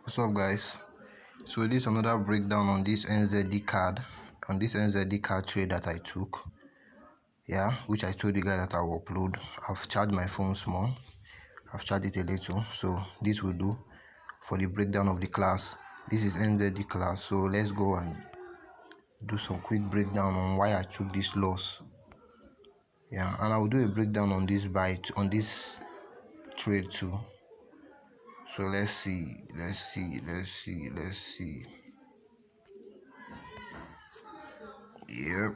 What's up, guys? So this is another breakdown on this NZD card, trade that I took, which I told you guys that I will upload. I've charged my phone small, I've charged it a little, so this will do for the breakdown of the class. This is NZD class, so let's go and do some quick breakdown on why I took this loss. And I will do a breakdown on this trade too. So let's see. Yep.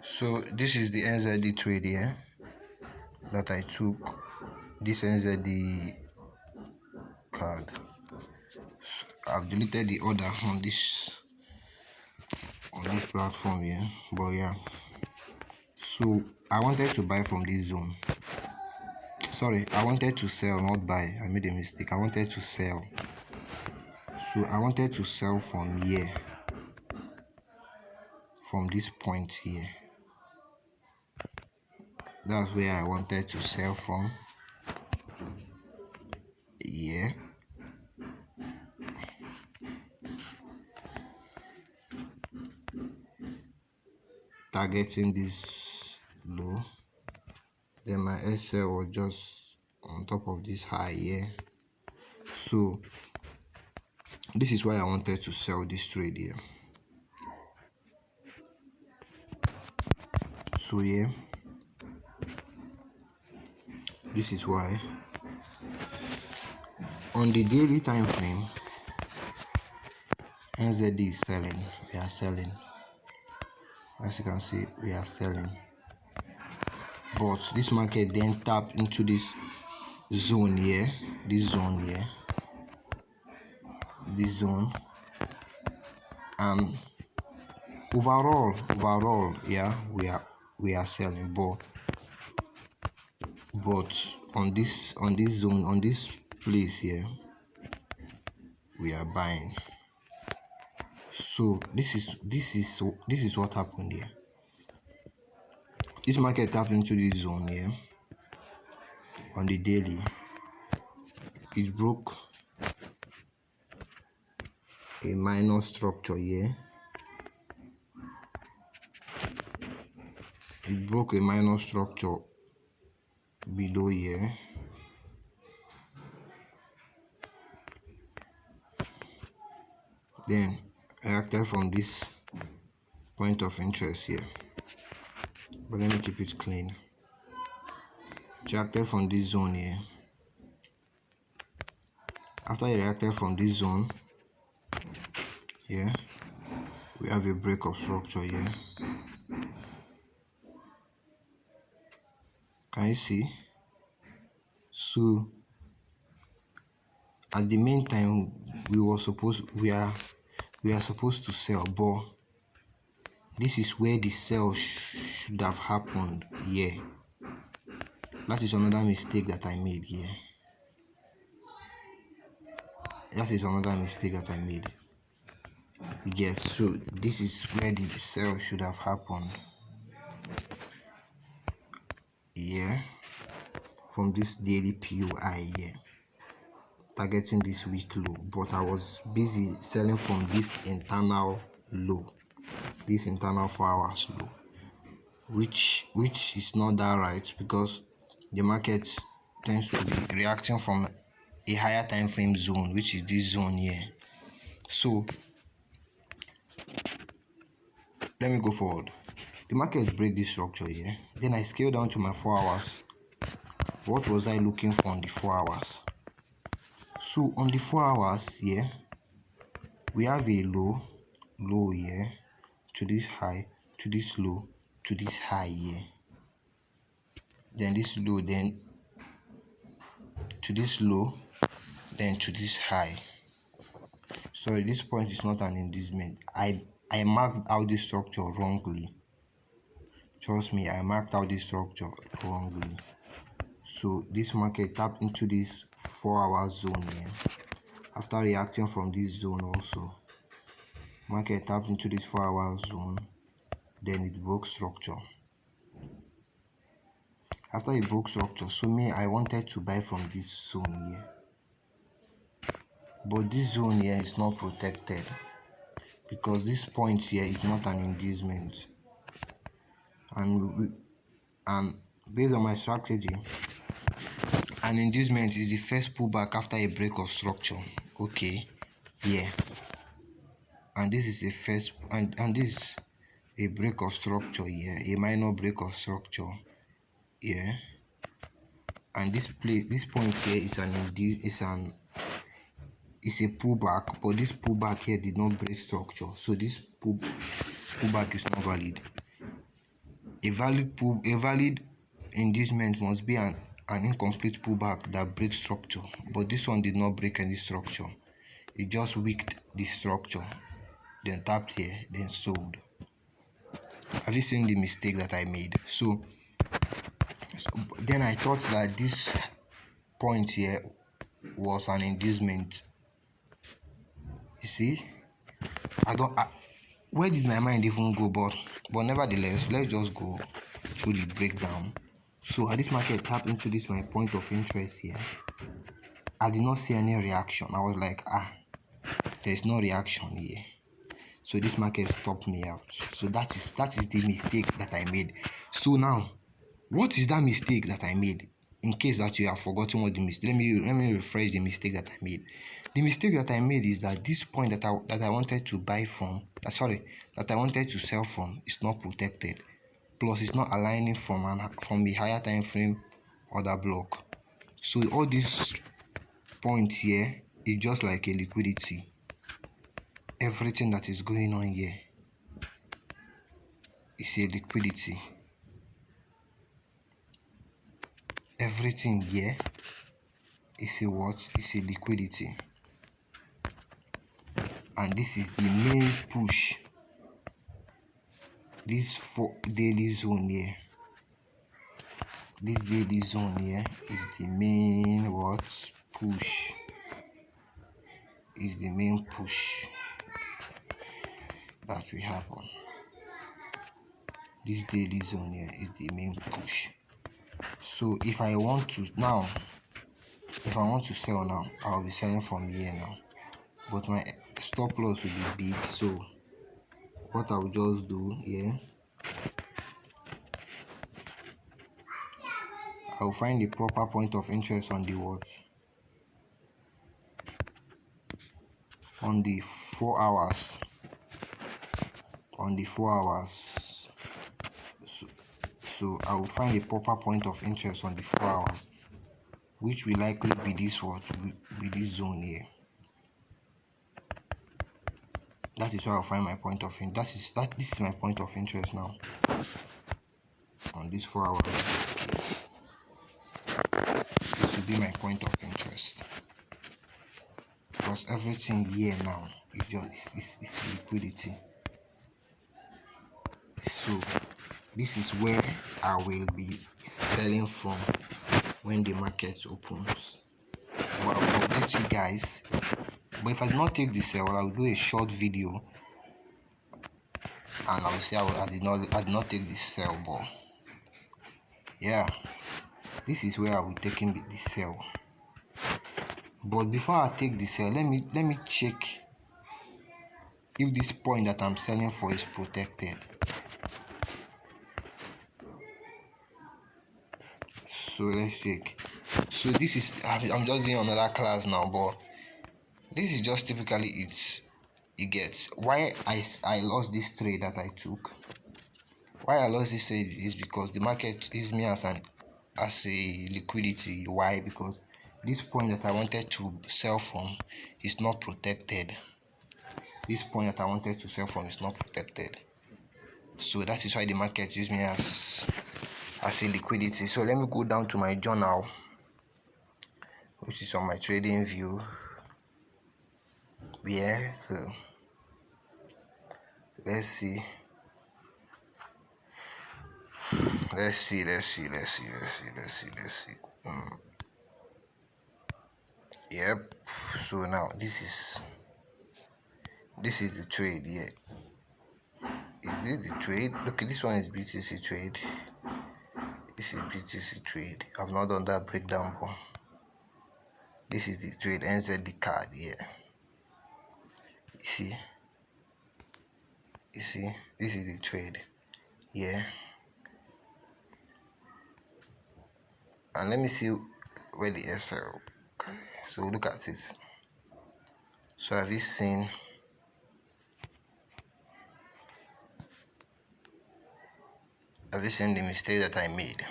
So this is the NZD trade here that I took. This NZD card. I've deleted the order on this platform here, but so I wanted to buy from this zone. Sorry, I wanted to sell, not buy. I made a mistake. I wanted to sell. So I wanted to sell from here, from this point here. That's where I wanted to sell from. Targeting this low. Then my SL was just on top of this high here. So this is why I wanted to sell this trade here. So this is why. On the daily time frame, NZD is selling. We are selling. As you can see, we are selling. But this market then tapped into this zone here, this zone, and overall, we are selling. But on this zone, on this place here, we are buying. So this is what happened here. This market tapped into this zone here on the daily. It broke a minor structure here. It broke a minor structure below here. Then I acted from this point of interest here. But let me keep it clean. Reacted from this zone here. After I reacted from this zone, we have a break of structure here. Can you see? So at the main time we are supposed to sell, but this is where the sell should have happened here. That is another mistake that I made here. Yes, so this is where the sell should have happened here, from this daily POI here, targeting this week low. But I was busy selling from this internal low, this internal 4 hours low, which is not that right, because the market tends to be reacting from a higher time frame zone, which is this zone here. So let me go forward. The market break this structure here. Then I scale down to my 4 hours. What was I looking for on the 4 hours? So on the 4 hours here, we have a low here, to this high, to this low, to this high here. Then this low, then to this low, then to this high. sorry, this point is not an inducement. I marked out this structure wrongly. Trust me, I marked out this structure wrongly. So this market tapped into this 4-hour zone here. After reacting from this zone also, market tapped into this 4-hour zone, then it broke structure. After it broke structure, so me, I wanted to buy from this zone here, but this zone here is not protected because this point here is not an inducement, and based on my strategy, an inducement is the first pullback after a break of structure. Okay, yeah, and this is the first, and this is a break of structure here, a minor break of structure here, and this point here is a pullback, but this pullback here did not break structure, so this pullback is not valid. A valid inducement must be an incomplete pullback that breaks structure, but this one did not break any structure. It just weakened the structure, then tapped here, then sold. Have you seen the mistake that I made? So then I thought that this point here was an inducement. You see, where did my mind even go? But nevertheless, let's just go through the breakdown. So at this market tapped into this my point of interest here. I did not see any reaction. I was like, there's no reaction here. So this market stopped me out. So that is the mistake that I made. So now, what is that mistake that I made? In case that you have forgotten what the mistake, let me rephrase the mistake that I made. The mistake that I made is that this point that I wanted to buy from, that I wanted to sell from, is not protected. Plus, it's not aligning from a higher time frame order block. So all this point here is just like a liquidity. Everything that is going on here is a liquidity. Everything here is a what? Is a liquidity. And this is the main push. This daily zone here. This daily zone here is the main what? Push. Is the main push that we have on. This daily zone here is the main push. So if I want to sell now, I'll be selling from here now. But my stop loss will be big, so what I'll just do here, I'll find the proper point of interest on the what? On the 4 hours. On the 4 hours. So I will find a proper point of interest on the 4 hours, which will likely be this what? Be this zone here. That is where I'll find my point of interest. This is my point of interest now. On this 4 hours. This will be my point of interest. Because everything here now is liquidity. So this is where I will be selling from when the market opens. Well, I'll update you guys. But if I do not take the sell, I'll do a short video and I'll say I did not take the sell. But yeah, this is where I will take in the sell. But before I take the sell, let me check if this point that I'm selling for is protected. So let's check. So this is, I'm just doing another class now, but this is just typically it gets. Why I lost this trade that I took. Why I lost this trade is because the market used me as a liquidity. Why? Because this point that I wanted to sell from is not protected. This point that I wanted to sell from is not protected. So that is why the market used me as a liquidity. So let me go down to my journal, which is on my trading view. Yeah, so let's see. Yep. So now this is the trade here. Is this the trade? Okay, this one is BTC trade. This is BTC trade. I've not done that breakdown, but this is the trade NZD card here. You see, this is the trade. Yeah. And let me see where the SL. So look at it. So have you seen the mistake that I made?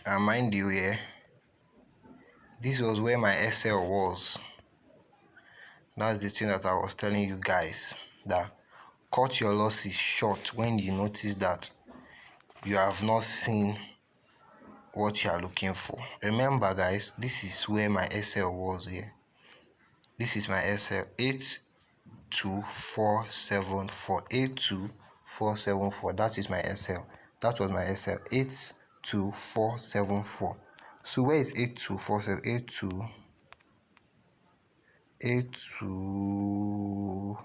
And mind you, yeah, this was where my SL was. That's the thing that I was telling you guys, that cut your losses short when you notice that you have not seen what you are looking for. Remember guys, this is where my SL was here. This is my SL 82474. 82474. That is my SL. That was my SL 82474. So where is 8247? 82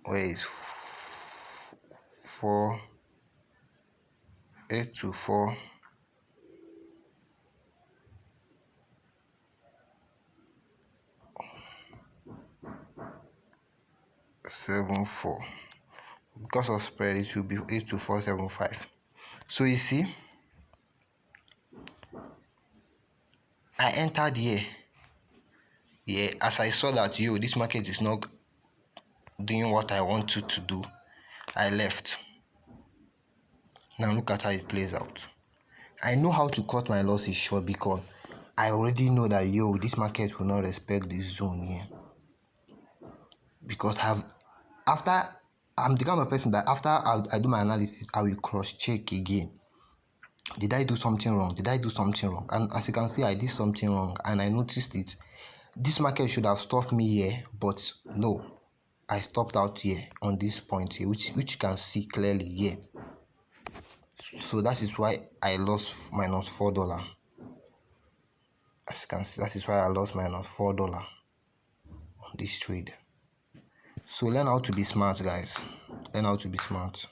where is 4 824 74. Because of spread, it will be 82475. So you see, I entered here. Yeah, as I saw that this market is not doing what I want it to do, I left. Now look at how it plays out. I know how to cut my losses short because I already know that this market will not respect this zone here. Because I'm the kind of person that after I do my analysis, I will cross check again. Did I do something wrong? And as you can see, I did something wrong and I noticed it. This market should have stopped me here, but no, I stopped out here on this point here, which you can see clearly here. So that is why I lost -$4. As you can see, that is why I lost -$4 on this trade. So learn how to be smart, guys. Learn how to be smart.